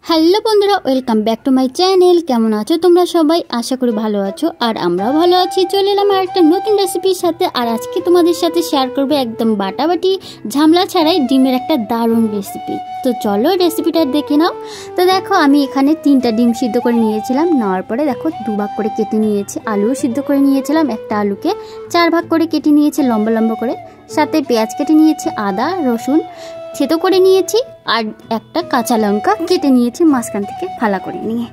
Hello বন্ধুরা, welcome back to my channel. কেমন আছো তোমরা সবাই? আশা করি ভালো আছো, আর আমরাও ভালো আছি। চলে এলাম আর একটা নতুন রেসিপির সাথে। আর আজকে তোমাদের সাথে শেয়ার করবো একদম বাটাবাটি ঝামেলা ছাড়াই ডিমের একটা দারুণ রেসিপি। তো চলো রেসিপিটা দেখে নাও। তো দেখো, আমি এখানে 3টা ডিম সিদ্ধ করে নিয়েছিলাম। নেওয়ার পরে দেখো 2 ভাগ করে কেটে নিয়েছি। আলুও সিদ্ধ করে নিয়েছিলাম। একটা আলুকে 4 ভাগ করে কেটে নিয়েছি লম্বা লম্বা করে। সাথে পেঁয়াজ কেটে নিয়েছি, আদা রসুন থেতো করে নিয়েছি, আর একটা কাঁচা লঙ্কা কেটে নিয়েছি মাঝখান থেকে ফালা করে নিয়ে।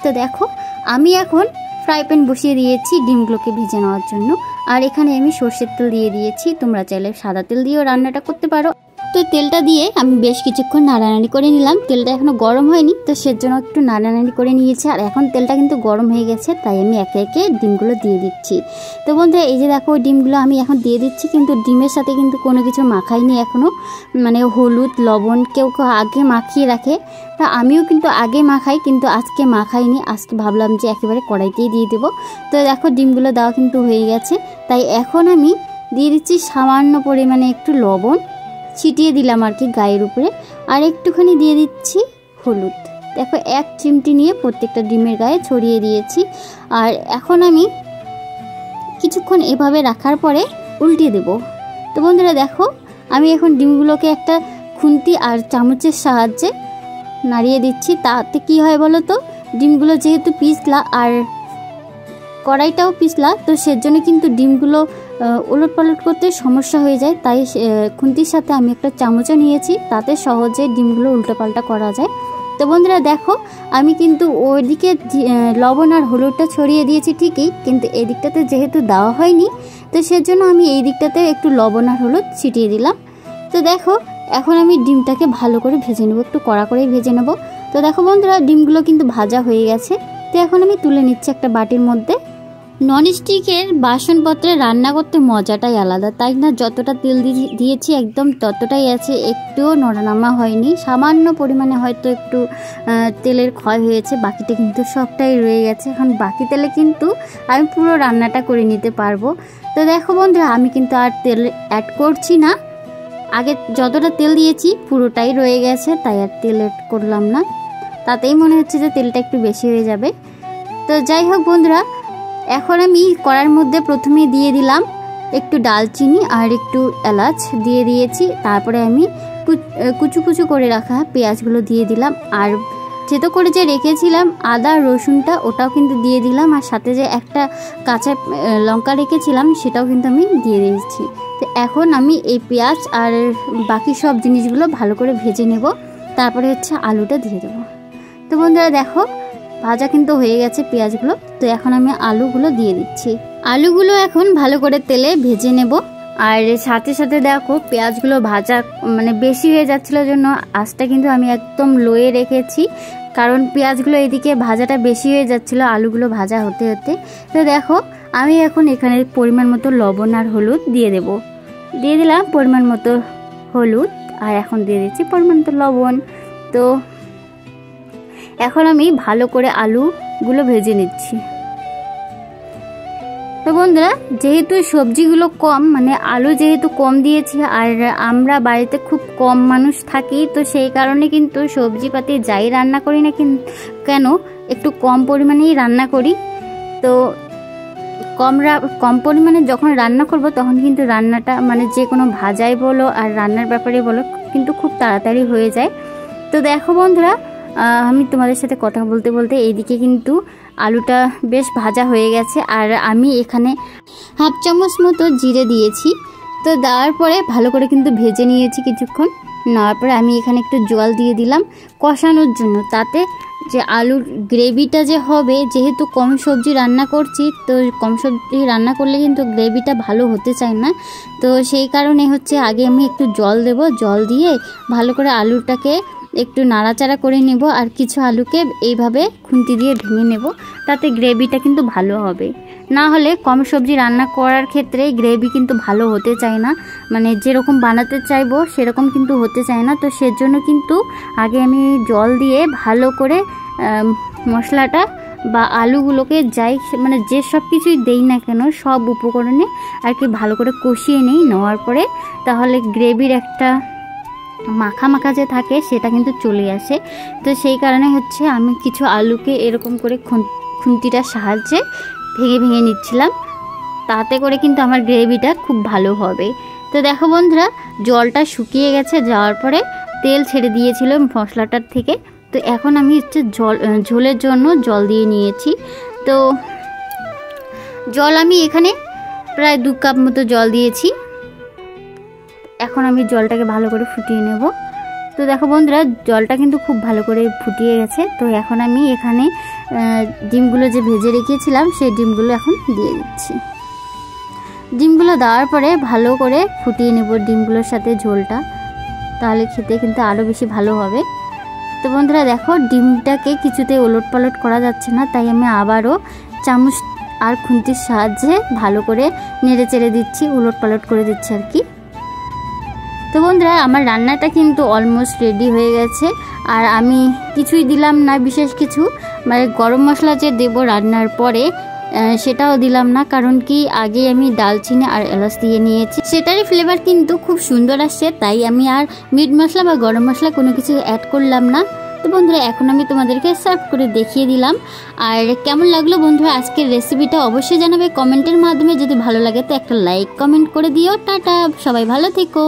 তো দেখো, আমি এখন ফ্রাই প্যান বসিয়ে দিয়েছি ডিমগুলোকে ভেজে নেওয়ার জন্য। আর এখানে আমি সর্ষের তেল দিয়ে দিয়েছি। তোমরা চাইলে সাদা তেল দিয়েও রান্নাটা করতে পারো। তো তেলটা দিয়ে আমি বেশ কিছুক্ষণ নাড়ানাড়ি করে নিলাম। তেলটা এখনো গরম হয়নি, তো সেজন্য একটু নাড়ানাড়ি করে নিয়েছি। আর এখন তেলটা কিন্তু গরম হয়ে গেছে, তাই আমি একে একে ডিমগুলো দিয়ে দিচ্ছি। তো বন্ধুরা, এই যে দেখো ডিমগুলো আমি এখন দিয়ে দিচ্ছি, কিন্তু ডিমের সাথে কিন্তু কোনো কিছু মাখাইনি এখনও। মানে হলুদ লবণ কেউ কেউ আগে মাখিয়ে রাখে, তা আমিও কিন্তু আগে মাখাই, কিন্তু আজকে মাখাইনি। আজকে ভাবলাম যে একেবারে কড়াইতেই দিয়ে দেবো। তো দেখো ডিমগুলো দেওয়া কিন্তু হয়ে গেছে, তাই এখন আমি দিয়ে দিচ্ছি সামান্য পরিমাণে একটু লবণ ছিটিয়ে দিলাম আর কি গায়ের উপরে। আর একটুখানি দিয়ে দিচ্ছি হলুদ। দেখো 1 চিমটি নিয়ে প্রত্যেকটা ডিমের গায়ে ছড়িয়ে দিয়েছি। আর এখন আমি কিছুক্ষণ এভাবে রাখার পরে উল্টিয়ে দেব। তো বন্ধুরা দেখো, আমি এখন ডিমগুলোকে একটা খুন্তি আর চামচের সাহায্যে নাড়িয়ে দিচ্ছি। তাতে কি হয় বলো তো, ডিমগুলো যেহেতু পিছলা আর কড়াইটাও পিছলা, তো সেজন্য কিন্তু ডিমগুলো উলট পালট করতে সমস্যা হয়ে যায়। তাই খুন্তির সাথে আমি একটা চামচও নিয়েছি, তাতে সহজে ডিমগুলো উল্টোপাল্টা করা যায়। তো বন্ধুরা দেখো, আমি কিন্তু ওইদিকে লবণ আর হলুদটা ছড়িয়ে দিয়েছি ঠিকই, কিন্তু এই দিকটাতে যেহেতু দেওয়া হয়নি, তো সেজন্য আমি এই দিকটাতে একটু লবণ আর হলুদ ছিটিয়ে দিলাম। তো দেখো, এখন আমি ডিমটাকে ভালো করে ভেজে নেব, একটু কড়া করেই ভেজে নেব। তো দেখো বন্ধুরা, ডিমগুলো কিন্তু ভাজা হয়ে গেছে। তো এখন আমি তুলে নিচ্ছি একটা বাটির মধ্যে। ননস্টিকের বাসনপত্রে রান্না করতে মজাটাই আলাদা, তাই না? যতটা তেল দিয়েছি একদম ততটাই আছে, একটুও নড়ানামা হয়নি। সামান্য পরিমাণে হয়তো একটু তেলের ক্ষয় হয়েছে, বাকিটা কিন্তু সবটাই রয়ে গেছে। এখন বাকি তেলে কিন্তু আমি পুরো রান্নাটা করে নিতে পারবো। তো দেখো বন্ধুরা, আমি কিন্তু আর তেল অ্যাড করছি না। আগে যতটা তেল দিয়েছি পুরোটাই রয়ে গেছে, তাই আর তেল অ্যাড করলাম না। তাতেই মনে হচ্ছে যে তেলটা একটু বেশি হয়ে যাবে। তো যাই হোক বন্ধুরা, এখন আমি কড়ার মধ্যে প্রথমে দিয়ে দিলাম একটু ডালচিনি আর একটু এলাচ দিয়ে দিয়েছি। তারপরে আমি কুচু কুচু করে রাখা পেঁয়াজগুলো দিয়ে দিলাম। আর থেতো করে যে রেখেছিলাম আদা রসুনটা, ওটাও কিন্তু দিয়ে দিলাম। আর সাথে যে একটা কাঁচা লঙ্কা রেখেছিলাম, সেটাও কিন্তু আমি দিয়ে দিয়েছি। তো এখন আমি এই পেঁয়াজ আর বাকি সব জিনিসগুলো ভালো করে ভেজে নেব। তারপরে হচ্ছে আলুটা দিয়ে দেবো। তো বন্ধুরা দেখো, ভাজা কিন্তু হয়ে গেছে পেঁয়াজগুলো। তো এখন আমি আলুগুলো দিয়ে দিচ্ছি। আলুগুলো এখন ভালো করে তেলে ভেজে নেব। আর সাথে সাথে দেখো, পেঁয়াজগুলো ভাজা মানে বেশি হয়ে যাচ্ছিলো জন্য আঁচটা কিন্তু আমি একদম লোয়ে রেখেছি, কারণ পেঁয়াজগুলো এদিকে ভাজাটা বেশি হয়ে যাচ্ছিলো আলুগুলো ভাজা হতে হতে। তো দেখো, আমি এখন এখানে পরিমাণ মতো লবণ আর হলুদ দিয়ে দেব। দিয়ে দিলাম পরিমাণ মতো হলুদ, আর এখন দিয়ে দিচ্ছি পরিমাণ মতো লবণ। তো এখন আমি ভালো করে আলুগুলো ভেজে নিচ্ছি। তো বন্ধুরা, যেহেতু সবজিগুলো কম, মানে আলু যেহেতু কম দিয়েছি, আর আমরা বাড়িতে খুব কম মানুষ থাকি, তো সেই কারণে কিন্তু সবজিপাতি যাই রান্না করি না কেন, একটু কম পরিমাণেই রান্না করি। তো কম পরিমাণে যখন রান্না করব, তখন কিন্তু রান্নাটা মানে যে কোনো ভাজাই বলো আর রান্নার ব্যাপারে বলো, কিন্তু খুব তাড়াতাড়ি হয়ে যায়। তো দেখো বন্ধুরা, আমি তোমাদের সাথে কথা বলতে বলতে এইদিকে কিন্তু আলুটা বেশ ভাজা হয়ে গেছে। আর আমি এখানে 1/2 চামচ মতো জিরে দিয়েছি। তো দেওয়ার পরে ভালো করে কিন্তু ভেজে নিয়েছি কিছুক্ষণ। নেওয়ার পরে আমি এখানে একটু জল দিয়ে দিলাম কষানোর জন্য, তাতে যে আলুর গ্রেভিটা যে হবে, যেহেতু কম সবজি রান্না করছি, তো কম সবজি রান্না করলে কিন্তু গ্রেভিটা ভালো হতে চায় না। তো সেই কারণে হচ্ছে আগে আমি একটু জল দেব। জল দিয়ে ভালো করে আলুটাকে একটু নাড়াচাড়া করে নেব। আর কিছু আলুকে এইভাবে খুন্তি দিয়ে ভেঙে নেব, তাতে গ্রেভিটা কিন্তু ভালো হবে। না হলে কম সবজি রান্না করার ক্ষেত্রে গ্রেভি কিন্তু ভালো হতে চায় না, মানে যেরকম বানাতে চাইবো সেরকম কিন্তু হতে চায় না। তো সেজন্য কিন্তু আগে আমি জল দিয়ে ভালো করে মশলাটা বা আলুগুলোকে যাই মানে যে সব কিছুই দেই না কেন, সব উপকরণে আর কি ভালো করে কষিয়ে নেই। নেওয়ার পরে তাহলে গ্রেভির একটা মাখা মাখা যে থাকে সেটা কিন্তু চলে আসে। তো সেই কারণে হচ্ছে আমি কিছু আলুকে এরকম করে খুন্তিটার সাহায্যে ভেঙে ভেঙে নিচ্ছিলাম, তাতে করে কিন্তু আমার গ্রেভিটা খুব ভালো হবে। তো দেখো বন্ধুরা, জলটা শুকিয়ে গেছে, যাওয়ার পরে তেল ছেড়ে দিয়েছিল মশলাটার থেকে। তো এখন আমি হচ্ছে ঝোলের জন্য জল দিয়ে নিয়েছি। তো জল আমি এখানে প্রায় 2 কাপ মতো জল দিয়েছি। এখন আমি জলটাকে ভালো করে ফুটিয়ে নেব। তো দেখো বন্ধুরা, জলটা কিন্তু খুব ভালো করে ফুটিয়ে গেছে। তো এখন আমি এখানে ডিমগুলো যে ভেজে রেখেছিলাম সেই ডিমগুলো এখন দিয়ে দিচ্ছি। ডিমগুলো দেওয়ার পরে ভালো করে ফুটিয়ে নেব ডিমগুলোর সাথে ঝোলটা, তাহলে খেতে কিন্তু আরও বেশি ভালো হবে। তো বন্ধুরা দেখো, ডিমটাকে কিছুতে ওলট পালট করা যাচ্ছে না, তাই আমি আবারও চামচ আর খুন্তির সাহায্যে ভালো করে নেড়ে চেড়ে দিচ্ছি, উলট পালট করে দিচ্ছি আর কি। তো বন্ধুরা, আমার রান্নাটা কিন্তু অলমোস্ট রেডি হয়ে গেছে। আর আমি কিছুই দিলাম না বিশেষ কিছু, মানে গরম মশলা যে দেবো রান্নার পরে সেটাও দিলাম না, কারণ কি আগে আমি দালচিনি আর এলাচ দিয়ে নিয়েছি, সেটারই ফ্লেভার কিন্তু খুব সুন্দর আসছে, তাই আমি আর মিট মশলা বা গরম মশলা কোনো কিছু অ্যাড করলাম না। তো বন্ধুরা, এখন আমি তোমাদেরকে সার্ভ করে দেখিয়ে দিলাম। আর কেমন লাগলো বন্ধুরা আজকের রেসিপিটা অবশ্যই জানাবে কমেন্টের মাধ্যমে। যদি ভালো লাগে তো একটা লাইক কমেন্ট করে দিও। টাটা, সবাই ভালো থেকো।